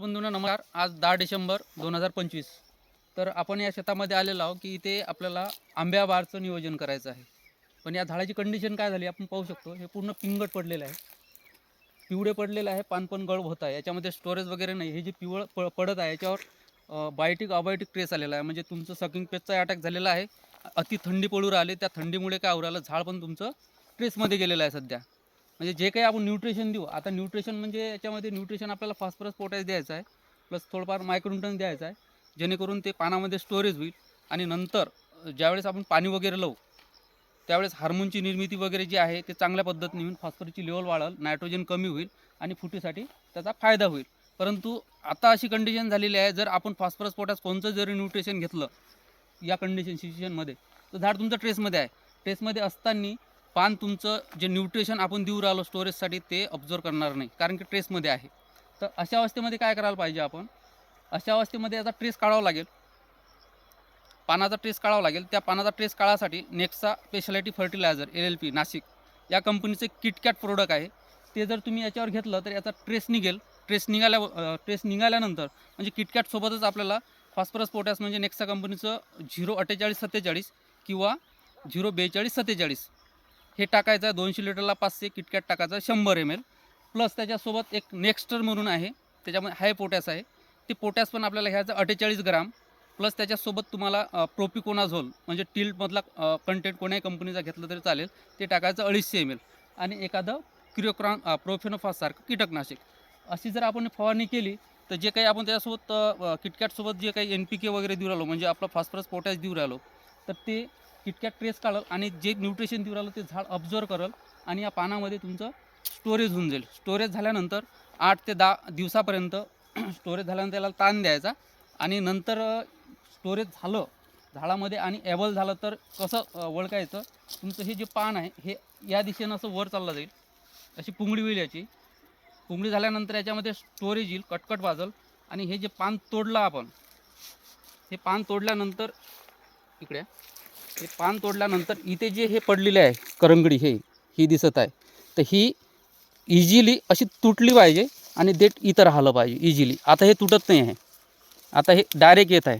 बंधूंनो नमस्कार. आज 10 डिसेंबर 2025. तर आपण या शेतामध्ये आलेलो आहोत की इथे आपल्याला आंब्या बारचं नियोजन करायचं आहे. पण या झाडाची कंडिशन काय झाली आपण पाहू शकतो. हे पूर्ण पिंगट पडलेलं आहे, पिवळे पडलेलं आहे, पान पण गळप होत आहे. याच्यामध्ये स्टोरेज वगैरे नाही. हे जे पिवळं पडत आहे याच्यावर बायोटिक अबायोटिक ट्रेस आलेला आहे. म्हणजे तुमचं सकिंग पेस्टचा अटॅक झालेला आहे. अति थंडी पडू राहिली, त्या थंडीमुळे काय होऊ राहिलं, झाड पण तुमचं ट्रेसमध्ये गेलेलं आहे सध्या. म्हणजे जे काही आपण न्यूट्रिशन देऊ, आता न्यूट्रिशन म्हणजे याच्यामध्ये न्यूट्रिशन आपल्याला फॉस्फरस पोटॅश द्यायचं आहे, प्लस थोडंफार मायक्रोन्यूट्रन द्यायचं आहे, जेणेकरून ते पानामध्ये स्टोरेज होईल. आणि नंतर ज्यावेळेस आपण पाणी वगैरे लावू त्यावेळेस हार्मोनची निर्मिती वगैरे जी आहे ते चांगल्या पद्धतीने होईल, फॉस्फरसची लेवल वाढेल, नायट्रोजन कमी होईल आणि फुटीसाठी त्याचा फायदा होईल. परंतु आता अशी कंडिशन झालेली आहे, जर आपण फॉस्फरस पोटॅश कोणतं जरी न्यूट्रिशन घेतलं या सिच्युएशनमध्ये, तर झाड तुमचं ट्रेसमध्ये आहे. ट्रेसमध्ये असताना पान तुमचं जे न्यूट्रिशन आपण देऊ राहिलो स्टोरेजसाठी ते ऑब्झर्व करणार नाही, कारण की ट्रेसमध्ये आहे. तर अशा अवस्थेमध्ये काय करायला पाहिजे आपण, अशा अवस्थेमध्ये याचा ट्रेस काढावा लागेल, पानाचा ट्रेस काढावा लागेल. त्या पानाचा ट्रेस काढासाठी Nexa speciality fertiliser LLP Nashik या कंपनीचे किटकॅट प्रोडक्ट आहे. ते जर तुम्ही याच्यावर घेतलं तर याचा ट्रेस निघेल. ट्रेस निघाल्यानंतर म्हणजे किटकॅटसोबतच आपल्याला फॉस्फरस पोटॅश म्हणजे नेक्सा कंपनीचं 04847 किंवा 04247 हे टाकायचं आहे. 200 लिटरला 500 किटकॅट टाकायचं, 100 ml. प्लस त्याच्यासोबत एक नेक्स्टर म्हणून आहे, त्याच्यामध्ये हाय पोटॅश आहे. ते पोटॅश पण आपल्याला घ्यायचं 48 ग्राम. प्लस त्याच्यासोबत तुम्हाला प्रोपिकोनाझोल म्हणजे टिल्टमधला कंटेंट कोण्याही कंपनीचा घेतलं तरी चालेल, ते टाकायचं 250 ml. आणि एखादं प्रोफेनोफॉससारखं कीटकनाशक. अशी जर आपण फवारणी केली तर जे काही आपण त्याच्यासोबत किटकॅटसोबत जे काही NPK वगैरे देऊ राहिलो, म्हणजे आपलं फॉस्फरस पोटॅश देऊ राहिलो, तर ते किटकॅट ट्रेस काढेल आणि जे न्यूट्रिशन देऊ राहिलं ते झाड ऑब्झर्व करेल आणि या पानामध्ये तुमचं स्टोरेज होऊन जाईल. स्टोरेज झाल्यानंतर 8 ते 10 दिवसापर्यंत स्टोरेज झाल्यानंतर त्याला ताण द्यायचा. आणि नंतर स्टोरेज झालं झाडामध्ये आणि एबल झालं तर कसं ओळखायचं, तुमचं हे जे पान आहे हे या दिशेनं असं वर चाललं जाईल, अशी पुंगळी होईल. याची पुंगळी झाल्यानंतर याच्यामध्ये स्टोरेज येईल, कटकट वाजल. आणि हे जे पान तोडलं आपण, हे पान तोडल्यानंतर इकडे हे पान तोडल्यानंतर इथे जे हे पडलेले आहे करंगडी, ही दिसत आहे, तर ही इझिली अशी तुटली पाहिजे आणि देठ इथं राहिलं पाहिजे इझिली. आता हे तुटत नाही आहे, आता हे डायरेक्ट येत आहे.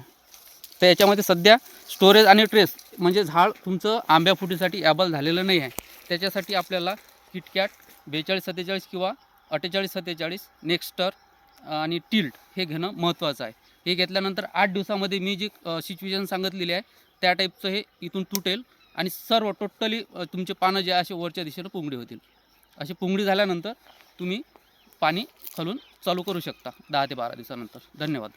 तर याच्यामध्ये सध्या स्टोरेज आणि ट्रेस म्हणजे झाड तुमचं आंब्या फुटीसाठी ॲबल झालेलं नाही आहे. त्याच्यासाठी आपल्याला किटकॅट 4247 किंवा 4847 नेक्स्टर आणि टिल्ट हे घेणं महत्त्वाचं आहे. हे घेतल्यानंतर 8 दिवसामध्ये मी जी सिच्युएशन सांगितलेली आहे त्या टाईपचं हे इथून तुटेल आणि सर्व टोटली तुमचे पानं जे असे वरच्या दिशेनं पुंगडी होतील. अशी पुंगडी झाल्यानंतर तुम्ही पाणी खालून चालू करू शकता 10 ते 12 दिवसानंतर. धन्यवाद.